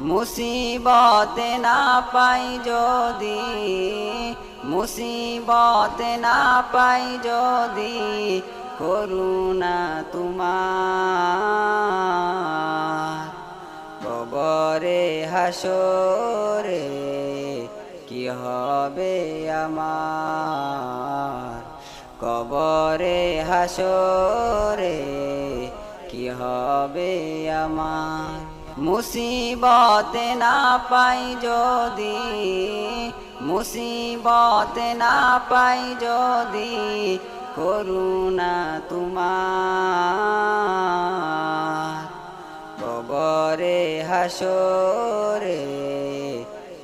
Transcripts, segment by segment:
মুসিবতে না পাই যদি, মুসিবতে না পাই যদি, করুণা তোমার। কবরে হাসরে কি হবে আমার, কবরে হাসরে কি হবে আমার। মুসিবতে না পাই যদি, মুসিবতে না পাই যদি, করুণা তোমার। কবরে হাসরে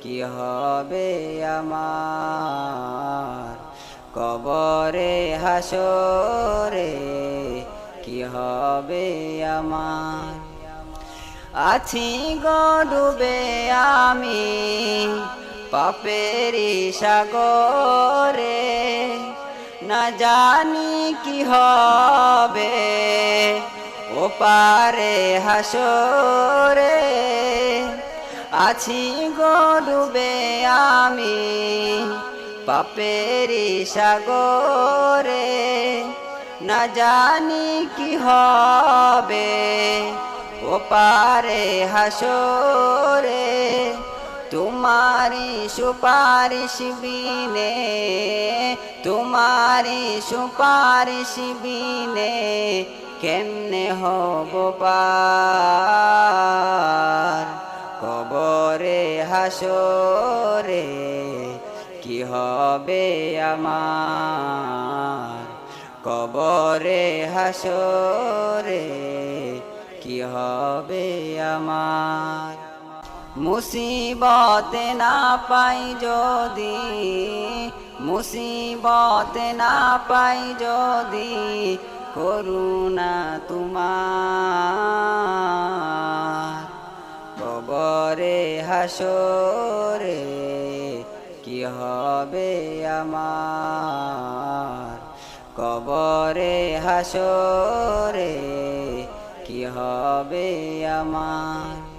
কি হবে আমার, কবরে হাসরে কি হবে আমার। আছি গো ডুবে আমি পাপেরি সাগরে, না জানি কি হবে ওপারে হাসরে। আছি গো ডুবে আমি পাপেরি সাগরে, না জানি কি হবে ওপারে হাসরে। তোমারি সুপারিশ বিনে, তোমারি সুপারিশ বিনে, কেমনে হব পার। কবরে হাসরে কি হবে আমার, কবরে হাসরে কি হবে আমার। মুসিবতে না পাই যদি, মুসিবতে না পাই যদি, করুণা তোমার। কবরে হাসরে কি হবে আমার, কবরে হাসরে কি হবে আমার।